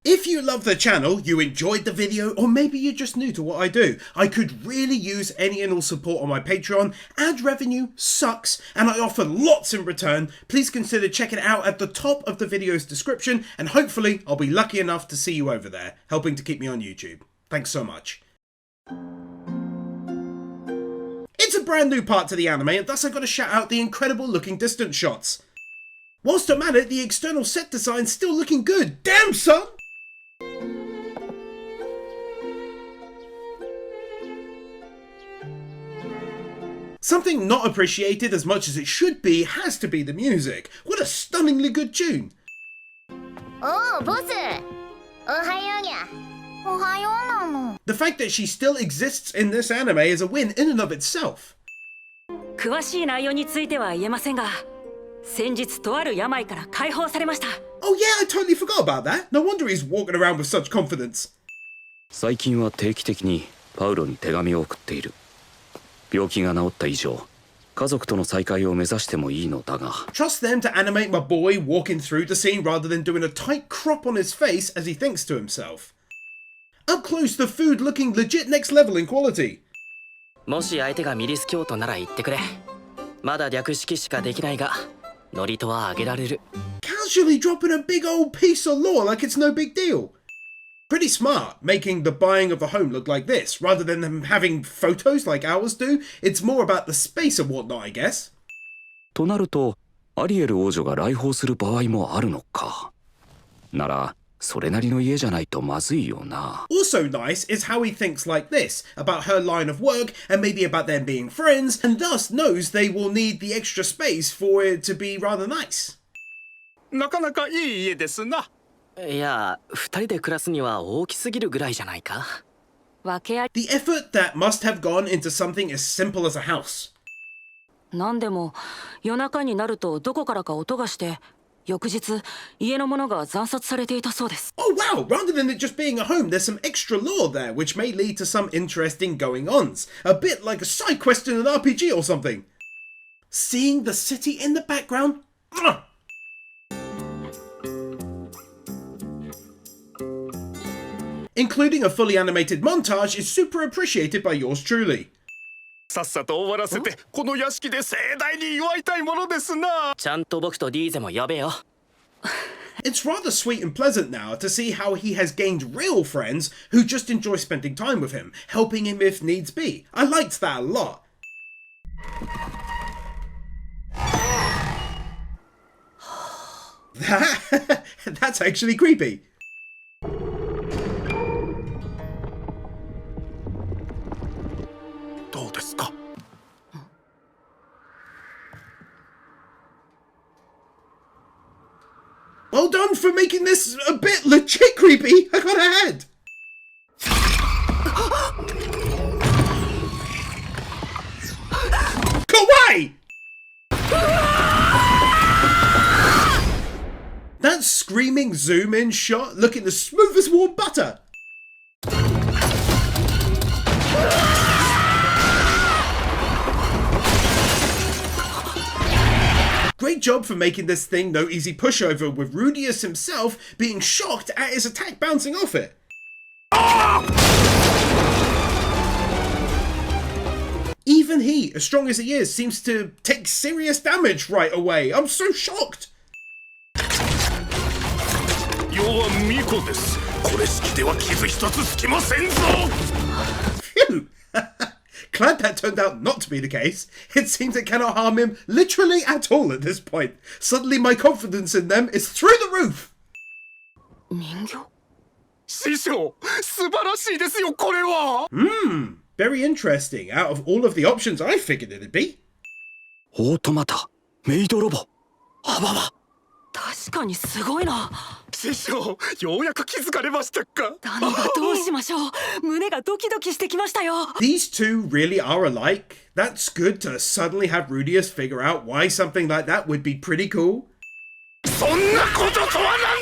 If you love the channel, you enjoyed the video, or maybe you're just new to what I do, I could really use any and all support on my Patreon. Ad revenue sucks, and I offer lots in return. Please consider checking it out at the top of the video's description, and hopefully I'll be lucky enough to see you over there, helping to keep me on YouTube. Thanks so much. It's a brand new part to the anime, and thus I've got to shout out the incredible looking distance shots. Whilst I'm at it, the external set design's still looking good. Damn, son! Something not appreciated as much as it should be has to be the music. What a stunningly good tune! Oh, boss! The fact that she still exists in this anime is a win in and of itself. 詳しい内容については言えませんが、先日とある病から解放されました。 Oh yeah, I totally forgot about that. No wonder he's walking around with such confidence. 最近は定期的にパウロに手紙を送っている。病気が治った以上、家族との再会を目指してもいいのだが。 Trust them to animate my boy walking through the scene rather than doing a tight crop on his face as he thinks to himself. Up close, the food looking legit next level in quality. もし相手がミリス教徒なら言ってくれ。まだ略式しかできないが、ノリとはあげられる。 Casually dropping a big old piece of lore like it's no big deal. Pretty smart, making the buying of a home look like this, rather than them having photos like ours do. It's more about the space and whatnot, I guess. となると、アリエル王女が来訪する場合もあるのか。なら、それなりの家じゃないとまずいよな。 Also nice is how he thinks like this, about her line of work, and maybe about them being friends, and thus knows they will need the extra space for it to be rather nice. なかなかいい家ですな。いや、二人で暮らすには大きすぎるぐらいじゃないか。訳あり。 The effort that must have gone into something as simple as a house. なんでも夜中になるとどこからか音がして、翌日家の者が惨殺されていたそうです。 Oh wow, rather than it just being a home, there's some extra lore there which may lead to some interesting going-ons. A bit like a side quest in an RPG or something. Seeing the city in the background. Including a fully animated montage is super appreciated by yours truly. さっさと終わらせてこの屋敷で盛大に祝いたいものですな。ちゃんと僕とディーゼも呼べよ。 It's rather sweet and pleasant now to see how he has gained real friends who just enjoy spending time with him, helping him if needs be. I liked that a lot. That's actually creepy. Well done for making this a bit legit creepy. I got ahead. Kawaii! That screaming zoom in shot looking the smooth as warm butter. Great job for making this thing no easy pushover, with Rudius himself being shocked at his attack bouncing off it. Even he, as strong as he is, seems to take serious damage right away. I'm so shocked. Phew. Glad that turned out not to be the case. It seems it cannot harm him literally at all at this point. Suddenly my confidence in them is through the roof. 人形? 師匠、素晴らしいですよこれは。Very interesting. Out of all of the options I figured it'd be. オートマタ、メイドロボ、あばば。確かにすごいな。師匠、ようやく気づかれましたか。何がどうしましょう。胸がドキドキしてきましたよ。 These two really are alike. That's good to suddenly have Rudius figure out why something like that would be pretty cool. そんなこととはなん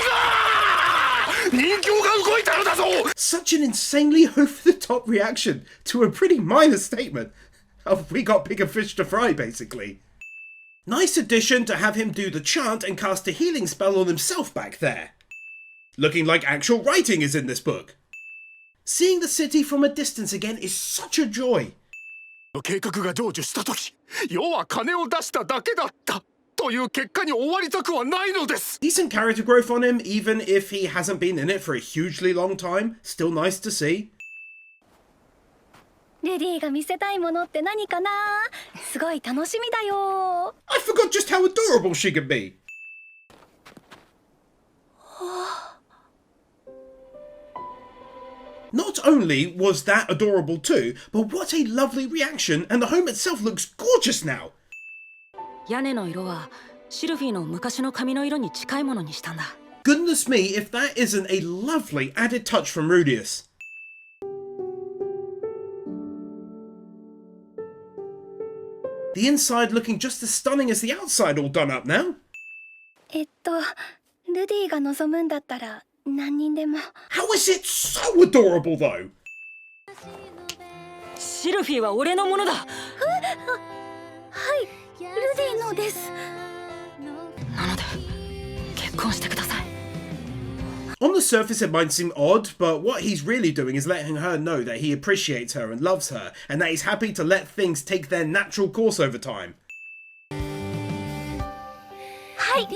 だ。人形が動いたのだぞ。 Such an insanely over-the-top reaction to a pretty minor statement. Oh, we got bigger fish to fry, basically. Nice addition to have him do the chant and cast a healing spell on himself back there. looking like actual writing is in this book. Seeing the city from a distance again is such a joy. 計画が成就した時、要は金を出しただけだったという結果に終わりたくはないのです。 Decent character growth on him, even if he hasn't been in it for a hugely long time. Still nice to see. レディが見せたいものって何かな？すごい楽しみだよ。 I forgot just how adorable she can be. Not only was that adorable too, but what a lovely reaction, and the home itself looks gorgeous now. 屋根の色はシルフィーの昔の髪の色に近いものにしたんだ。 Goodness me, if that isn't a lovely added touch from Rudius. The inside looking just as stunning as the outside all done up now. ルディが望むんだったら何人でも。 How is it so adorable though? シルフィーは俺のものだ。はい、ルディのです。なので結婚してください。 On the surface it might seem odd, but what he's really doing is letting her know that he appreciates her and loves her, and that he's happy to let things take their natural course over time. はい。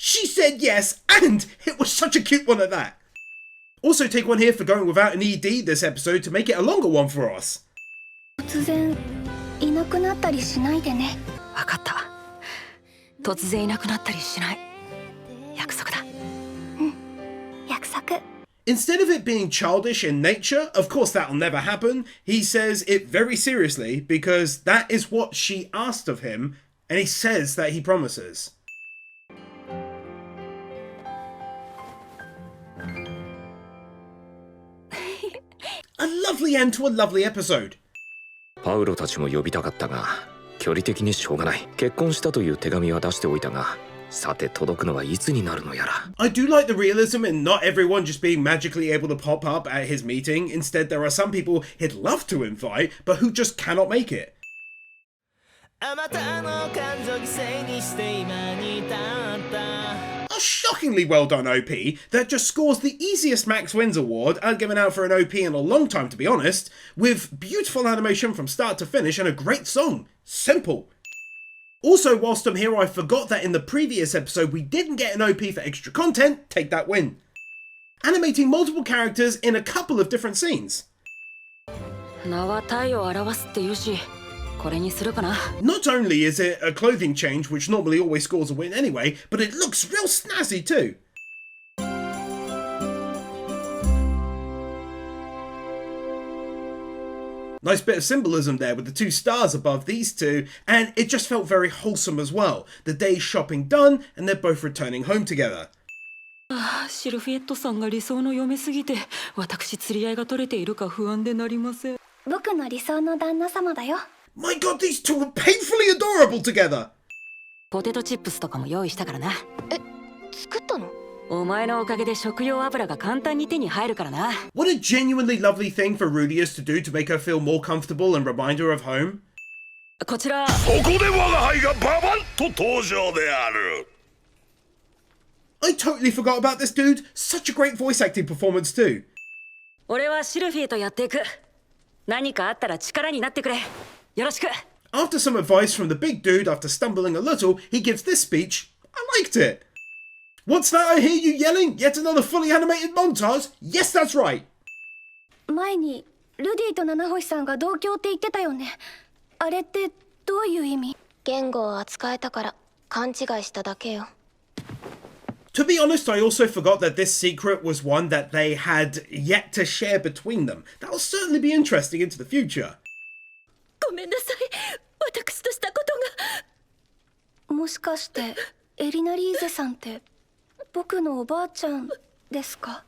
She said yes, and it was such a cute one at that. Also take one here for going without an ED this episode to make it a longer one for us. 突然いなくなったりしないでね。わかった。突然いなくなったりしない。約束だ。約束。 Instead of it being childish in nature, of course that'll never happen, he says it very seriously because that is what she asked of him, and he says that he promises. A lovely end to a lovely episode. パウロたちも呼びたかったが、距離的にしょうがない。結婚したという手紙は出しておいたが、さて届くのはいつになるのやら。 I do like the realism in not everyone just being magically able to pop up at his meeting. Instead, there are some people he'd love to invite, but who just cannot make it. あまたの感情犠牲にして今に至った。 A shockingly well done OP that just scores the easiest Max Wins award given out for an OP in a long time, to be honest, with beautiful animation from start to finish and a great song. Simple. Also, whilst I'm here, I forgot that in the previous episode we didn't get an OP for extra content. Take that win. Animating multiple characters in a couple of different scenes. 名は体を表すって言うし、これにするかな。 Not only is it a clothing change, which normally always scores a win anyway, but it looks real snazzy too. Nice bit of symbolism there with the two stars above these two, and it just felt very wholesome as well. The day's shopping done, and they're both returning home together. シルフィエットさんが理想の嫁すぎて、私釣り合いが取れているか不安でなりません。僕の理想の旦那様だよ。 My god, these two are painfully adorable together! ポテトチップスとかも用意したからな。作ったの？お前のおかげで食用油が簡単に手に入るからな。What a genuinely lovely thing for Rudius to do to make her feel more comfortable and remind her of home. こちら。ここで我が輩がババンと登場である。 I totally forgot about this dude. Such a great voice acting performance too. 俺はシルフィーとやっていく。何かあったら力になってくれ。よろしく。 After some advice from the big dude after stumbling a little, he gives this speech. I liked it. What's that I hear you yelling? Yet another fully animated montage? Yes, that's right. 前にルディと七星さんが同郷って言ってたよね。あれってどういう意味？言語を扱えたから勘違いしただけよ。 To be honest, I also forgot that this secret was one that they had yet to share between them. That'll certainly be interesting into the future. ごめんなさい。私としたことが。もしかしてエリナリーゼさんって僕のおばあちゃんですか？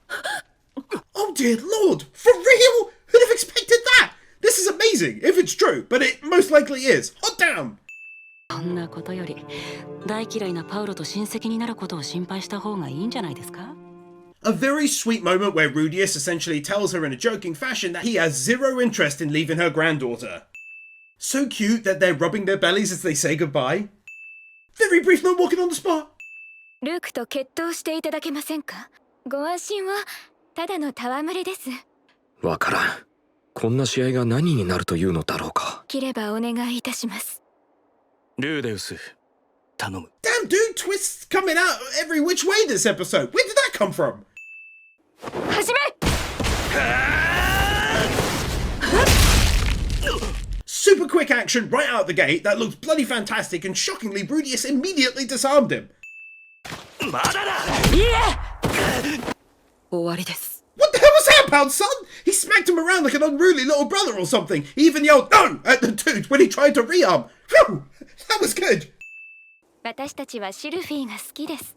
Oh dear lord! For real? Who'd have expected that? This is amazing, if it's true, but it most likely is. Hot damn! そんなことより大嫌いなパウロと親戚になることを心配した方がいいんじゃないですか？ A very sweet moment where Rudius essentially tells her in a joking fashion that he has zero interest in leaving her granddaughter. So cute that they're rubbing their bellies as they say goodbye. Very brief moment walking on the spot. ルークと決闘していただけませんか？ご安心を。ただの戯れです。わからん。こんな試合が何になるというのだろうか。切ればお願いいたします。ルーデウス、頼む。 Damn, dude, twists coming out every which way this episode. Where did that come from? 始め。Super quick action right out the gate that looks bloody fantastic, and shockingly, Rudius immediately disarmed him. まだだ。終わりです。 What the hell was that about, son? He smacked him around like an unruly little brother or something. He even yelled "No" at the dude when he tried to rearm. Phew, that was good. 私たちはシルフィーが好きです。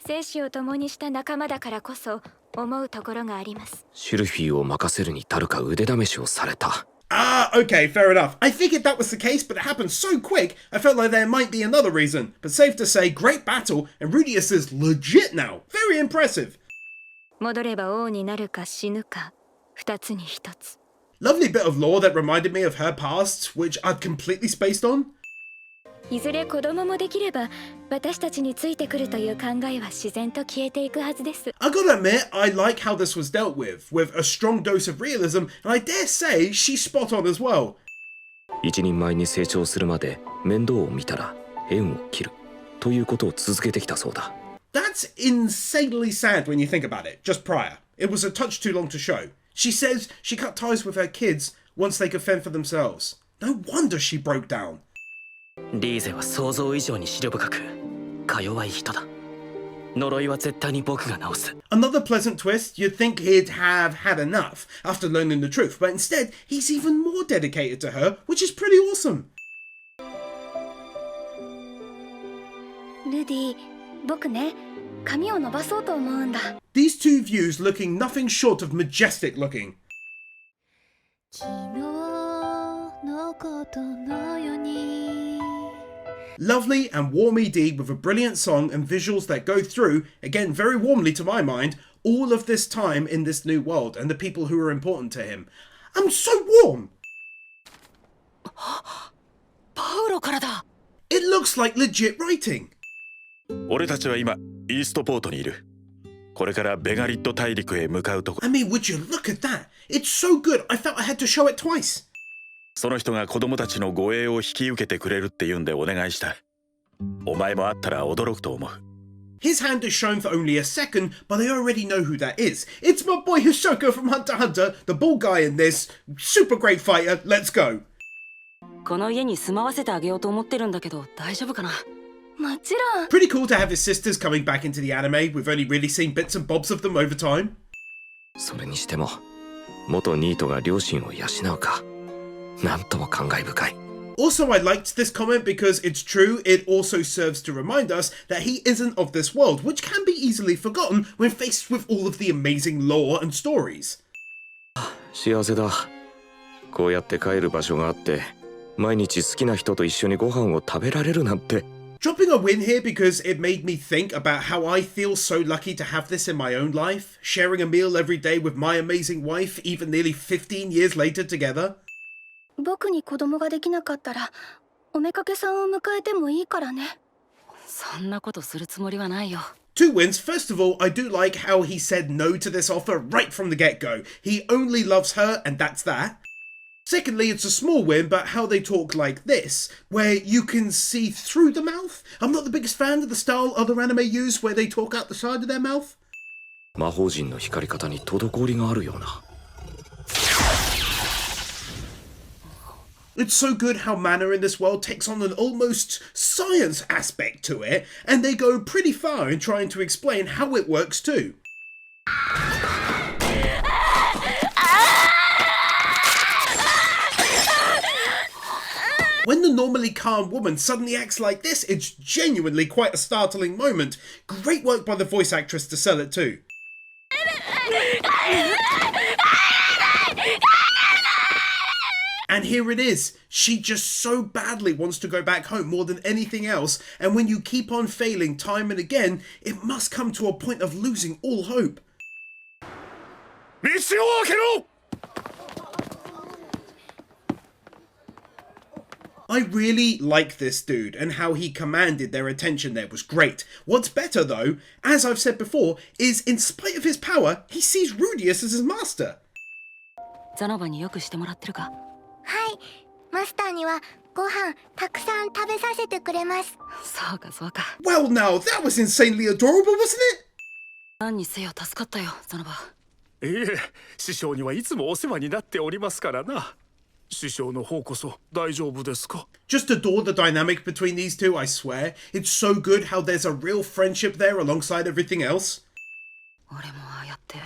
生死を共にした仲間だからこそ思うところがあります。シルフィーを任せるに足るか腕試しをされた。 Ah, okay, fair enough. I figured that was the case, but it happened so quick, I felt like there might be another reason. But safe to say, great battle, and Rudius is legit now. Very impressive. 戻れば王になるか死ぬか、二つに一つ。 Lovely bit of lore that reminded me of her past, which I'd completely spaced on. いずれ子供もできれば、私たちについてくるという考えは自然と消えていくはずです。I gotta admit, I like how this was dealt with a strong dose of realism, and I dare say she's spot on as well. 一人前に成長するまで面倒を見たら縁を切るということを続けてきたそうだ。 That's insanely sad when you think about it, just prior. It was a touch too long to show. She says she cut ties with her kids once they could fend for themselves. No wonder she broke down. リーゼは想像以上に思慮深くか弱い人だ。呪いは絶対に僕が直す。 Another pleasant twist, you'd think he'd have had enough after learning the truth, but instead, he's even more dedicated to her, which is pretty awesome. ルディ、僕ね、髪を伸ばそうと思うんだ。 These two views looking nothing short of majestic looking. 昨日のことのように Lovely and warm ED with a brilliant song and visuals that go through, again very warmly to my mind, all of this time in this new world and the people who are important to him. I'm so warm! パウロからだ。 It looks like legit writing. 俺たちは今イーストポートにいる。これからベガリット大陸へ向かうとこ。 I mean, would you look at that? It's so good, I felt I had to show it twice. その人が子供たちの護衛を引き受けてくれるって言うんでお願いした。お前もあったら驚くと思う。 His hand is shown for only a second, but I already know who that is. It's my boy Hisoka from Hunter x Hunter, the bald guy in this. Super great fighter, let's go. この家に住まわせてあげようと思ってるんだけど大丈夫かな。もちろん。 Pretty cool to have his sisters coming back into the anime. We've only really seen bits and bobs of them over time. それにしても元ニートが両親を養うか。なんとも感慨深い。 Also, I liked this comment because it's true, it also serves to remind us that he isn't of this world, which can be easily forgotten when faced with all of the amazing lore and stories. 幸せだ。こうやって帰る場所があって毎日好きな人と一緒にご飯を食べられるなんて。 Dropping a win here because it made me think about how I feel so lucky to have this in my own life, sharing a meal every day with my amazing wife, even nearly 15 years later together. 僕に子供ができなかったら、おめかけさんを迎えてもいいからね。そんなことするつもりはないよ。 Two wins. First of all, I do like how he said no to this offer right from the get-go. He only loves her, and that's that. Secondly, it's a small win, but how they talk like this, where you can see through the mouth. I'm not the biggest fan of the style other anime use, where they talk out the side of their mouth. 魔法陣の光り方に滞りがあるような。 It's so good how mana in this world takes on an almost science aspect to it, and they go pretty far in trying to explain how it works too. When the normally calm woman suddenly acts like this, it's genuinely quite a startling moment. Great work by the voice actress to sell it too. And here it is. She just so badly wants to go back home more than anything else, and when you keep on failing time and again, it must come to a point of losing all hope. 道を開けろ。I really like this dude, and how he commanded their attention there was great. What's better though, as I've said before, is in spite of his power, he sees Rudius as his master. ザノバによくしてもらってるか？はい、マスターにはご飯たくさん食べさせてくれます。そうかそうか。Well now, that was insanely adorable, wasn't it? 何にせよ助かったよ、ザノバ。いえ、師匠にはいつもお世話になっておりますからな。師匠の方こそ大丈夫ですか？ Just adore the dynamic between these two, I swear. It's so good how there's a real friendship there alongside everything else. 俺もああやって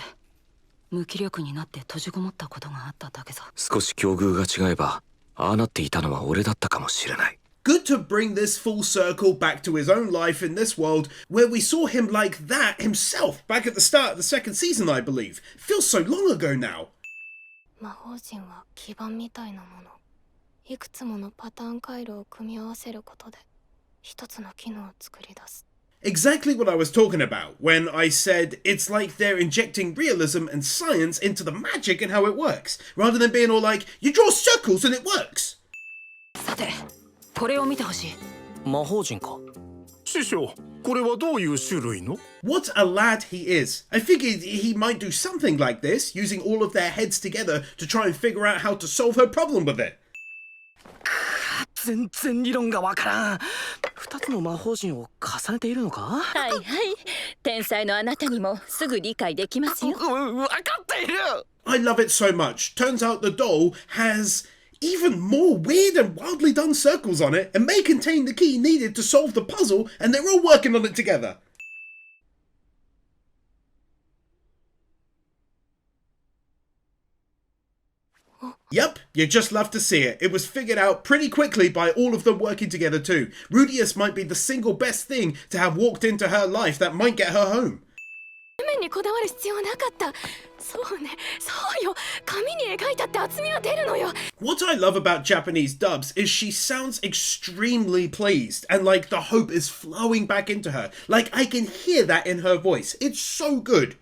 無気力になって閉じこもったことがあっただけさ。少し境遇が違えばああなっていたのは俺だったかもしれない。 Good to bring this full circle back to his own life in this world, where we saw him like that himself back at the start of the second season, I believe. Feels so long ago now. 魔法陣は基盤みたいなもの。いくつものパターン回路を組み合わせることで一つの機能を作り出す。Exactly what I was talking about when I said it's like they're injecting realism and science into the magic and how it works, rather than being all like, you draw circles and it works. さて、これを見てほしい。魔法陣か。師匠、これはどういう種類の？ What a lad he is. I figured he might do something like this, using all of their heads together to try and figure out how to solve her problem with it. 全然理論がわからん。二つの魔法陣を重ねているのか？はいはい。天才のあなたにもすぐ理解できますよ。わかっている。I love it so much. Turns out the doll has even more weird and wildly done circles on it and may contain the key needed to solve the puzzle, and they're all working on it together. Yep, you just love to see it. It was figured out pretty quickly by all of them working together too. Rudius might be the single best thing to have walked into her life that might get her home. 面にこだわる必要なかった。そうね、そうよ。紙に描いたって厚みは出るのよ。What I love about Japanese dubs is she sounds extremely pleased and like the hope is flowing back into her. Like I can hear that in her voice. It's so good.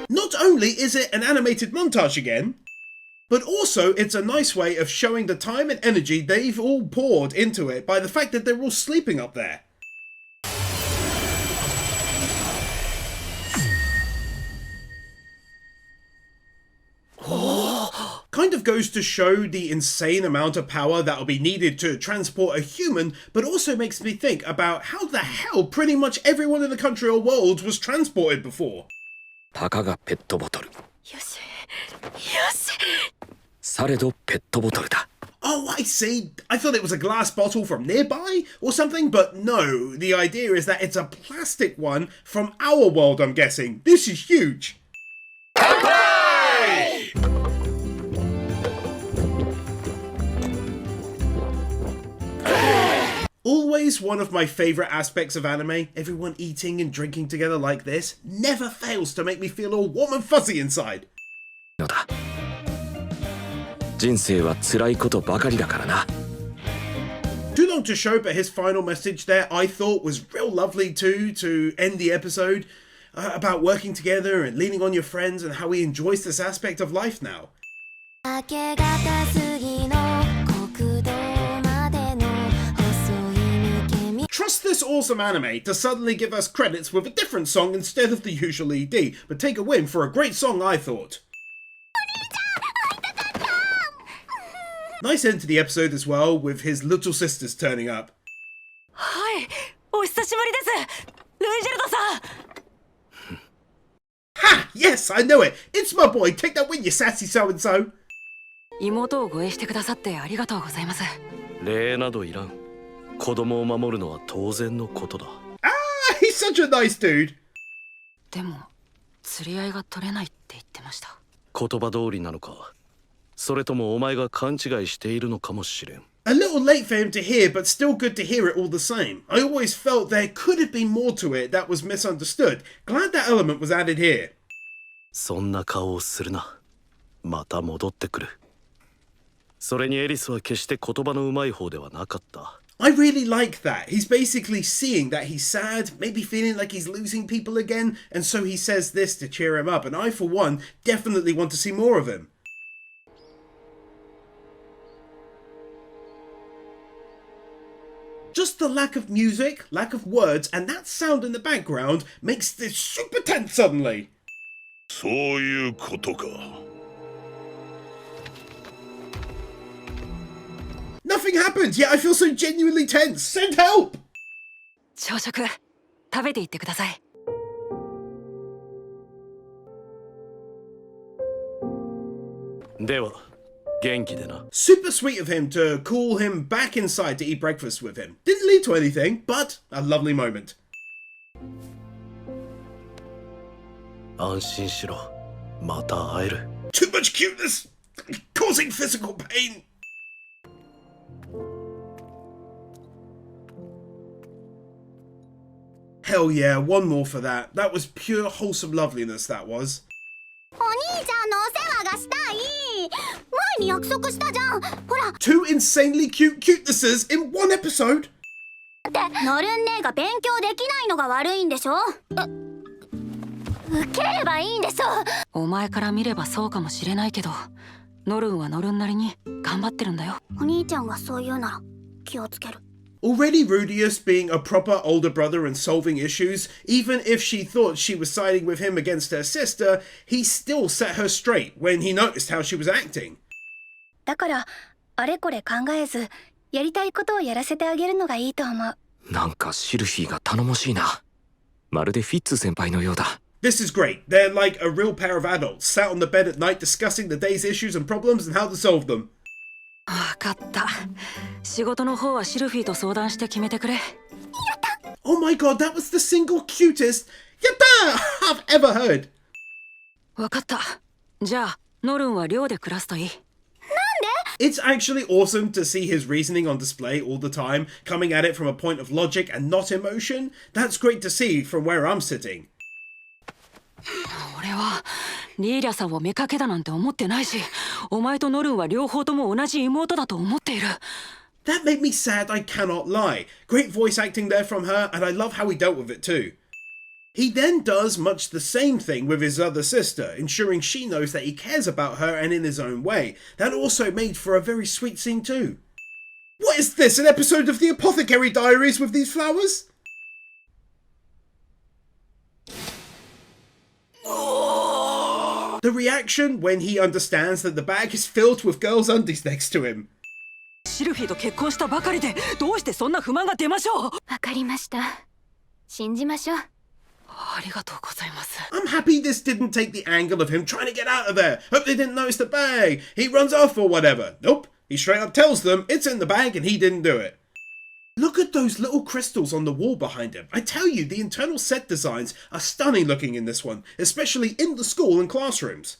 Not only is it an animated montage again, but also it's a nice way of showing the time and energy they've all poured into it by the fact that they're all sleeping up there. Kind of goes to show the insane amount of power that'll be needed to transport a human, but also makes me think about how the hell pretty much everyone in the country or world was transported before. たかがペットボトル。よし、よし。されどペットボトルだ。 Oh, I see. I thought it was a glass bottle from nearby or something, but no. The idea is that it's a plastic one from our world, I'm guessing. This is huge. Always one of my favourite aspects of anime. Everyone eating and drinking together like this never fails to make me feel all warm and fuzzy inside. のだ。人生は辛いことばかりだからな。 Too long to show, but his final message there I thought was real lovely too, to end the episode, about working together and leaning on your friends and how he enjoys this aspect of life now. Trust this awesome anime to suddenly give us credits with a different song instead of the usual ED, but take a win for a great song, I thought. Nice end to the episode as well, with his little sisters turning up. はい、お久しぶりです。ルイジェルドさん。 Ha! Yes, I know it! It's my boy! Take that win, you sassy so-and-so! 妹を護衛してくださってありがとうございます。礼などいらん。子供を守るのは当然のことだ。Ah, he's such a nice dude! でも、釣り合いが取れないって言ってました。言葉通りなのか、それともお前が勘違いしているのかもしれん。A little late for him to hear, but still good to hear it all the same. I always felt there could have been more to it that was misunderstood. Glad that element was added here. そんな顔をするな。また戻ってくる。それにエリスは決して言葉のうまい方ではなかった。I really like that. He's basically seeing that he's sad, maybe feeling like he's losing people again, and so he says this to cheer him up, and I, for one, definitely want to see more of him. Just the lack of music, lack of words, and that sound in the background makes this super tense suddenly. そういうことか。 Nothing happens, yet I feel so genuinely tense. Send help! 朝食食べていってください。では元気でな。 Super sweet of him to call him back inside to eat breakfast with him. Didn't lead to anything, but a lovely moment. 安心しろ。また会える。 Too much cuteness! Causing physical pain! Hell yeah, one more for that. That was pure wholesome loveliness, that was. お兄ちゃんのお世話がしたい。前に約束したじゃん。ほら。 Two insanely cute cutenesses in one episode? ってノルン姉が勉強できないのが悪いんでしょ。受ければいいんでしょ。お前から見ればそうかもしれないけど、ノルンはノルンなりに頑張ってるんだよ。お兄ちゃんがそう言うなら気をつける。 Already Rudius being a proper older brother and solving issues, even if she thought she was siding with him against her sister, he still set her straight when he noticed how she was acting. だからあれこれ考えずやりたいことをやらせてあげるのがいいと思う。なんかシルフィーが頼もしいな。まるでフィッツ先輩のようだ。 This is great. They're like a real pair of adults, sat on the bed at night discussing the day's issues and problems and how to solve them. わかった。仕事の方はシルフィーと相談して決めてくれ。Oh my god, that was the single cutest yatta I've ever heard. わかった。じゃあノルンは寮で暮らすといい。 It's actually awesome to see his reasoning on display all the time, coming at it from a point of logic and not emotion. That's great to see from where I'm sitting. 俺はリーリャさんを見かけだなんて思ってないし、お前とノルンは両方とも同じ妹だと思っている。 That made me sad, I cannot lie. Great voice acting there from her, and I love how he dealt with it too. He then does much the same thing with his other sister, ensuring she knows that he cares about her and in his own way. That also made for a very sweet scene too. What is this, an episode of the Apothecary Diaries with these flowers? The reaction when he understands that the bag is filled with girls' undies next to him. シルフィーと結婚したばかりでどうしてそんな不満が出ましょう。わかりました。信じましょう。ありがとうございます。 I'm happy this didn't take the angle of him trying to get out of there. Hope they didn't notice the bag. He runs off or whatever. Nope. He straight up tells them it's in the bag and he didn't do it. Look at those little crystals on the wall behind him. I tell you, the internal set designs are stunning looking in this one, especially in the school and classrooms.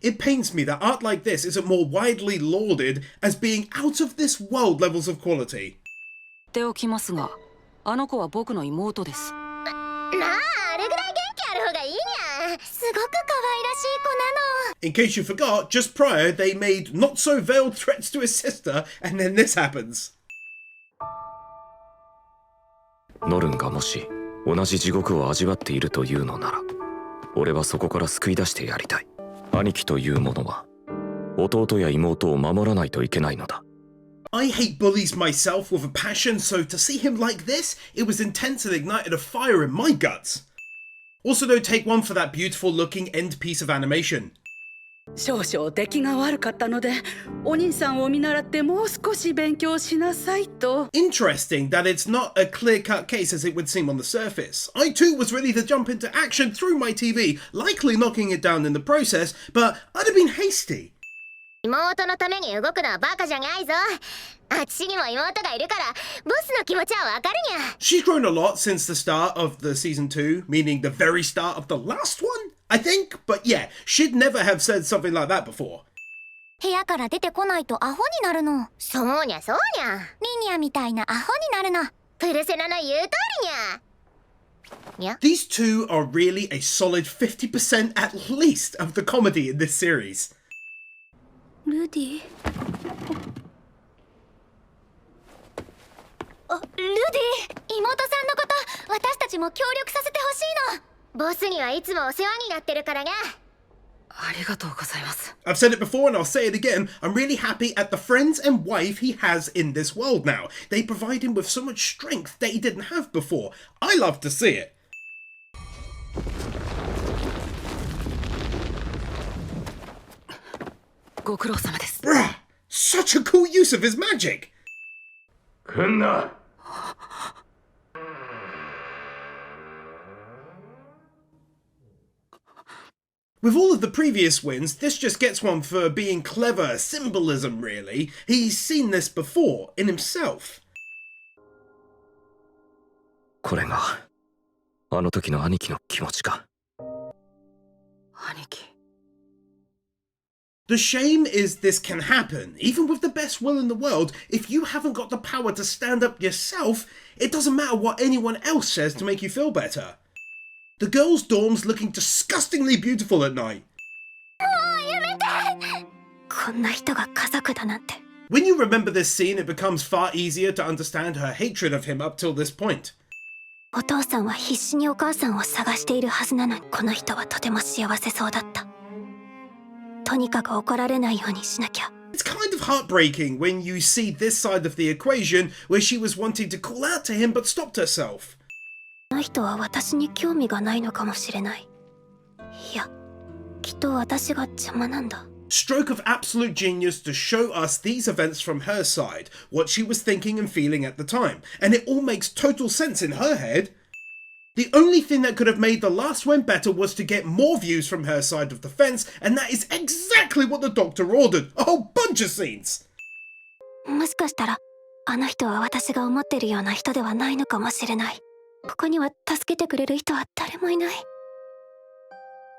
It pains me that art like this isn't more widely lauded as being out of this world levels of quality. っておきますが、あの子は僕の妹です。まあ、あれぐらい元気ある方がいいにゃ。すごく可愛らしい子なの。 In case you forgot, just prior they made not so veiled threats to his sister, and then this happens. ノルンがもし同じ地獄を味わっているというのなら、俺はそこから救い出してやりたい。兄貴というものは弟や妹を守らないといけないのだ。 I hate bullies myself with a passion, so to see him like this, it was intense and ignited a fire in my guts. Also though, take one for that beautiful looking end piece of animation. 少々出来が悪かったので、お兄さんを見習ってもう少し勉強しなさいと。 Interesting that it's not a clear-cut case as it would seem on the surface. I too was ready to jump into action through my TV, likely knocking it down in the process, but I'd have been hasty. 妹のために動くのはバカじゃないぞ。あっちにも妹がいるから、ボスの気持ちはわかるにゃ。 She's grown a lot since the start of the season 2, meaning the very start of the last one, I think. But yeah, she'd never have said something like that before. 部屋から出てこないとアホになるの。そうにゃそうにゃ。リニアみたいなアホになるの。プルセナの言う通りにゃ。 These two are really a solid 50% at least of the comedy in this series. ルディ。ルディ、妹さんのこと私たちも協力させてほしいの。ボスにはいつもお世話になってるからね。ありがとうございます。 I've said it before and I'll say it again. I'm really happy at the friends and wife he has in this world now. They provide him with so much strength that he didn't have before. I love to see it. ご苦労様です。 Bruh, such a cool use of his magic. 来んな。 With all of the previous wins, this just gets one for being clever, symbolism really. He's seen this before, in himself. これがあの時の兄貴の気持ちか。兄貴。 The shame is this can happen, even with the best will in the world. If you haven't got the power to stand up yourself, it doesn't matter what anyone else says to make you feel better. The girls' dorm's looking disgustingly beautiful at night. こんな人が家族だなんて。 When you remember this scene, it becomes far easier to understand her hatred of him up till this point. お父さんは必死にお母さんを探しているはずなのに、この人はとても幸せそうだった。とにかく怒られないようにしなきゃ。 It's kind of heartbreaking when you see this side of the equation where she was wanting to call out to him but stopped herself. この人は私に興味がないのかもしれない。いや、きっと私が邪魔なんだ。 Stroke of absolute genius to show us these events from her side, what she was thinking and feeling at the time, and it all makes total sense in her head. The only thing that could have made the last one better was to get more views from her side of the fence, and that is exactly what the doctor ordered. A whole bunch of scenes. もしかしたら、あの人は私が思ってるような人ではないのかもしれない。ここには助けてくれる人は誰もいない。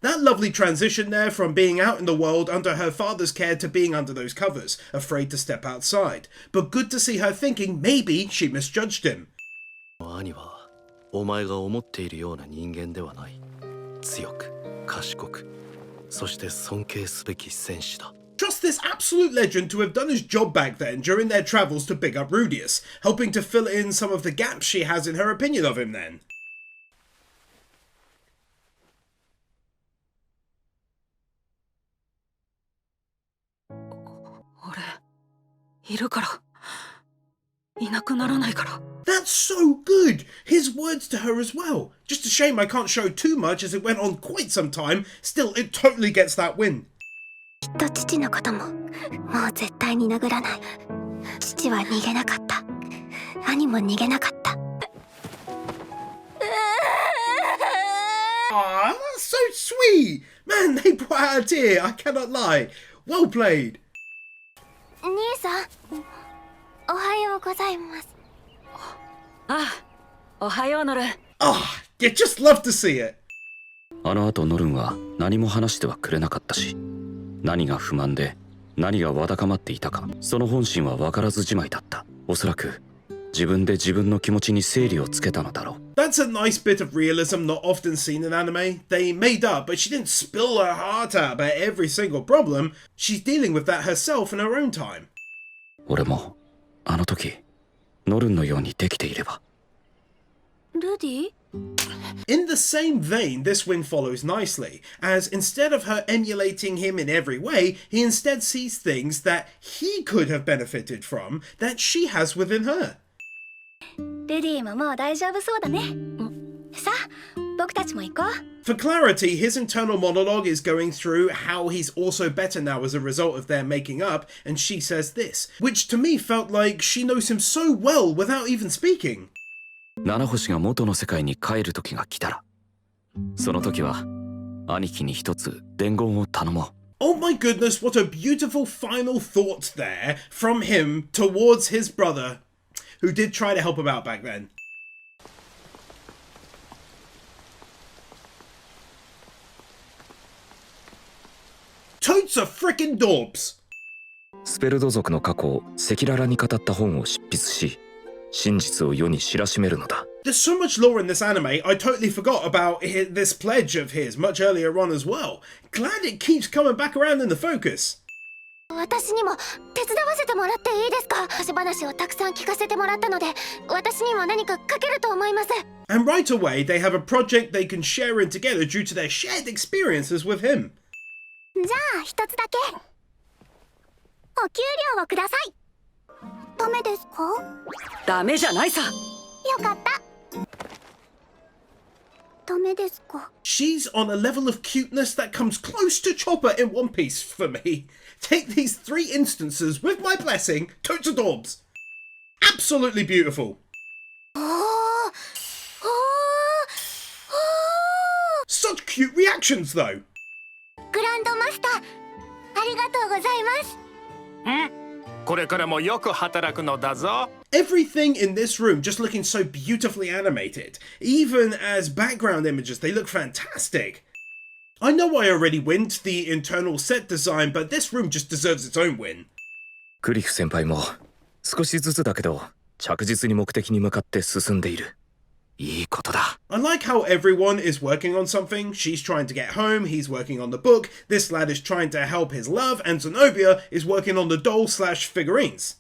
That lovely transition there from being out in the world under her father's care to being under those covers, afraid to step outside. But good to see her thinking maybe she misjudged him. 兄はお前が思っているような人間ではない。強く、賢く、そして尊敬すべき戦士だ。 Trust this absolute legend to have done his job back then during their travels to big up Rudius, helping to fill in some of the gaps she has in her opinion of him then. 俺いるからいなくならないから。 That's so good! His words to her as well. Just a shame I can't show too much as it went on quite some time. Still, it totally gets that win. きっと父のことも、もう絶対に殴らない。父は逃げなかった。兄も逃げなかった。Aw, that's so sweet! Man, they brought out a tear, I cannot lie. Well played. 兄さん、おはようございます。ああ、おはようノルン。Ah, you just love to see it. あの後ノルンは何も話してはくれなかったし、何が不満で何がわだかまっていたか、その本心は分からずじまいだった。おそらく自分で自分の気持ちに整理をつけたのだろう。 That's a nice bit of realism not often seen in anime. They made up, but she didn't spill her heart out about every single problem. She's dealing with that herself in her own time. 俺もあの時ノルンのようにできていれば。ルディ？ In the same vein, this win follows nicely, as instead of her emulating him in every way, he instead sees things that he could have benefited from that she has within her. ルディももう大丈夫そうだね。さあ、僕たちも行こう。 For clarity, his internal monologue is going through how he's also better now as a result of their making up, and she says this, which to me felt like she knows him so well without even speaking. 七星が元の世界に帰る時が来たら、その時は兄貴に一つ伝言を頼もう。 Oh my goodness, what a beautiful final thought there from him towards his brother, who did try to help him out back then. Totes are frickin' daubs! スペルド族の過去を赤裸々に語った本を執筆し、真実を世に知らしめるのだ。 There's so much lore in this anime, I totally forgot about this pledge of his much earlier on as well. Glad it keeps coming back around in the focus. 私にも手伝わせてもらっていいですか？昔話をたくさん聞かせてもらったので、私にも何か書けると思います。And right away, they have a project they can share in together due to their shared experiences with him. じゃあ一つだけ。お給料をください。ダメですか？ダメじゃないさ。よかった。ダメですか？ She's on a level of cuteness that comes close to Chopper in One Piece for me. Take these 3 instances with my blessing, totes adorbs. Absolutely beautiful. Such cute reactions though. グランドマスター、ありがとうございます。これからもよく働くのだぞ。 Everything in this room just looking so beautifully animated. Even as background images, they look fantastic. I know I already winned the internal set design, but this room just deserves its own win. クリフ先輩も少しずつだけど着実に目的に向かって進んでいる。いいことだ。 I like how everyone is working on something. She's trying to get home, he's working on the book, this lad is trying to help his love, and Zenobia is working on the doll/figurines.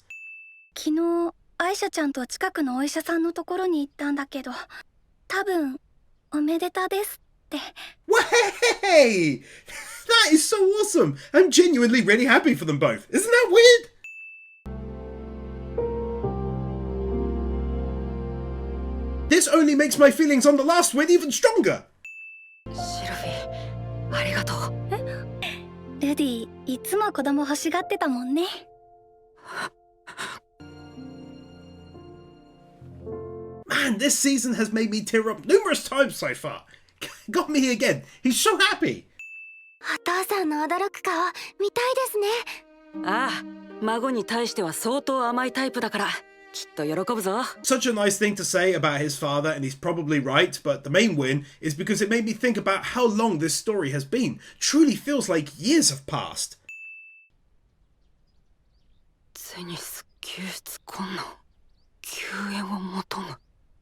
昨日、アイシャちゃんと近くのお医者さんのところに行ったんだけど、多分おめでたですって。Way! That is so awesome! I'm genuinely really happy for them both. Isn't that weird? This only makes my feelings on the last win even stronger. シルフィー、ありがとう。ルディ、いつも子供欲しがってたもんね。Man, this season has made me tear up numerous times so far. Got me again. He's so happy. お父さんの驚く顔、見たいですね。ああ、孫に対しては相当甘いタイプだから、きっと喜ぶぞ。 Such a nice thing to say about his father, and he's probably right, but the main win is because it made me think about how long this story has been. Truly feels like years have passed. ゼニス救出困難、救援を求む。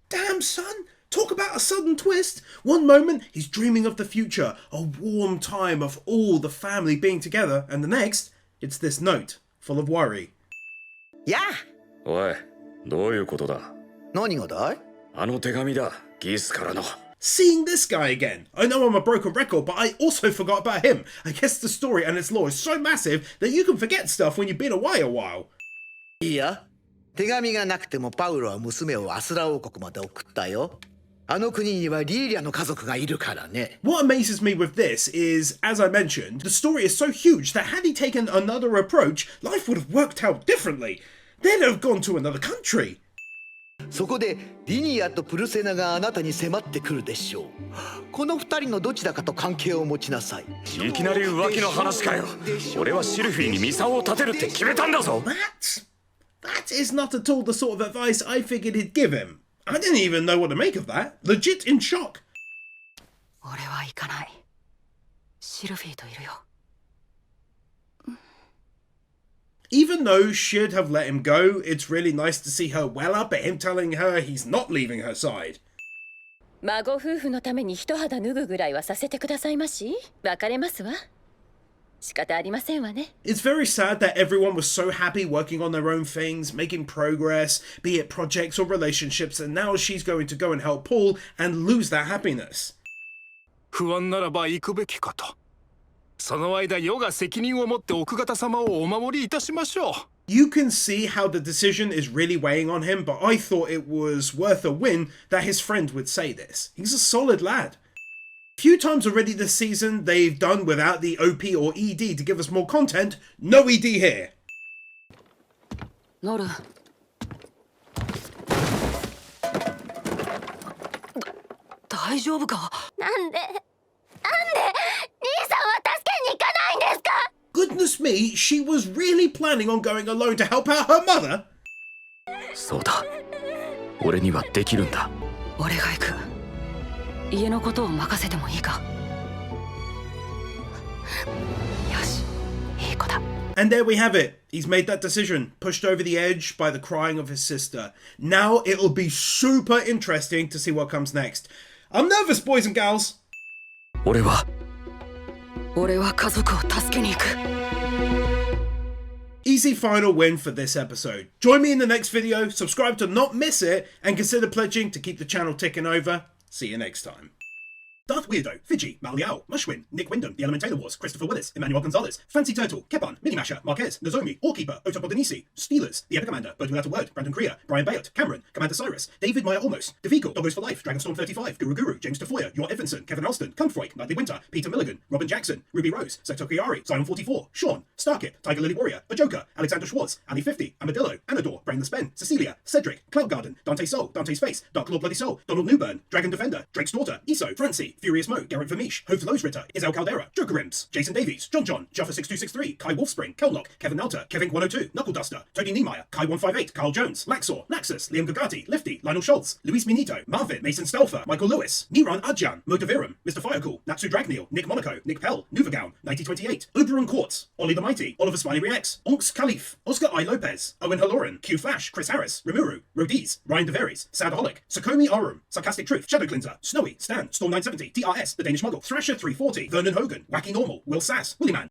Damn, son! Talk about a sudden twist. One moment, he's dreaming of the future, a warm time of all the family being together, and the next, it's this note, full of worry. やあ、おい、どういうことだ？何がだい？あの手紙だ、ギスからの。 Seeing this guy again. I know I'm a broken record, but I also forgot about him. I guess the story and its lore is so massive that you can forget stuff when you've been away a while. いいや、手紙がなくてもパウロは娘をアスラ王国まで送ったよ。あの国にはリーリャの家族がいるからね。 What amazes me with this is, as I mentioned, the story is so huge that had he taken another approach, life would have worked out differently. They'd have gone to another country. そこでリニアとプルセナがあなたに迫ってくるでしょう。この二人のどちらかと関係を持ちなさい。いきなり浮気の話かよ。俺はシルフィーにミサオを立てるって決めたんだぞ。That is not at all the sort of advice I figured he'd give him. I didn't even know what to make of that. Legit in shock. 俺は行かない。シルフィーといるよ。Even though she'd have let him go, it's really nice to see her well up at him telling her he's not leaving her side. 孫夫婦のために一肌脱ぐぐらいはさせてくださいまし。別れますわ。仕方ありませんわね。 It's very sad that everyone was so happy working on their own things, making progress, be it projects or relationships, and now she's going to go and help Paul and lose that happiness. 不安ならば行くべきかと。その間、余が責任を持って奥方様をお守りいたしましょう。You can see how the decision is really weighing on him, but I thought it was worth a win that his friend would say this. He's a solid lad. Few times already this season they've done without the OP or ED to give us more content. No ED here. ノル。大丈夫か？なんで兄さんは助けに行かないんですか？ Goodness me, she was really planning on going alone to help out her mother? そうだ。俺にはできるんだ。俺が行く。家のことを任せてもいいか？よし、いい子だ。And there we have it. He's made that decision, pushed over the edge by the crying of his sister. Now it'll be super interesting to see what comes next. I'm nervous, boys and gals. 俺は家族を助けに行く。Easy final win for this episode. Join me in the next video, subscribe to not miss it, and consider pledging to keep the channel ticking over. See you next time. Darth Weirdo, Fiji, Maliao, Mushwin, Nick Wyndham, The Elementator Wars, Christopher Willis, Emmanuel Gonzalez, Fancy Turtle, Kepan, Minimasher, Marquez, Nozomi, Allkeeper, Otopodenisi, Steelers, The Epic Commander, Bird Without a Word, Brandon Krier, Brian Bayard, Cameron, Commander Cyrus, David Meyer Almost, Devico, Doggos for Life, Dragonstorm 35, Guru Guru, James Tafoya, Yor Evanson, Kevin Alston, Cumfroik, Nightly Winter, Peter Milligan, Robin Jackson, Ruby Rose, Sektoki Ari, Zion 44, Sean, Starkip, Tiger Lily Warrior, Ajoka, Alexander Schwartz, Ali 50, Amadillo, Anador, Brainless Ben, Cecilia, Cedric, Cloud Garden, Dante Soul, Dante's Face, Dark Lord Bloody Soul, Donald Newburn, Dragon Defender, Drake's Daughter, Iso, Francie, Furious Mo, Garrett Vermeesh, Hoth Ritter, Isel Caldera, Joker Rims, Jason Davies, John, Juffer 6263, Kai Wolfspring, Kelnock, Kevin Alter, Kevin 102, Knuckle Duster, Tony Niemeyer, Kai 158, Carl Jones, Laxor, Laxus, Liam Gagati, Lifty, Lionel Schultz, Luis Minito, Marvin, Mason Stelfer, Michael Lewis, Niran Adjan, Modaviram, Mr. Firecool, Natsu Dragneel, Nick Monaco, Nick Pell, Nuvagown, 1928, Oberon Quartz, Ollie the Mighty, Oliver Smiley Reacts, Onks Khalif, Oscar I. Lopez, Owen Halloran, Q Flash, Chris Harris, Rimuru, Rodiz, Ryan DeVeries, Sadaholic, Sakomi Arum, Sarcastic Truth, Shadow Cleanser, Snowy, Stan, Storm 970, TRS, The Danish Muggle, Thrasher 340, Vernon Hogan, Wacky Normal, Will Sass, Willyman,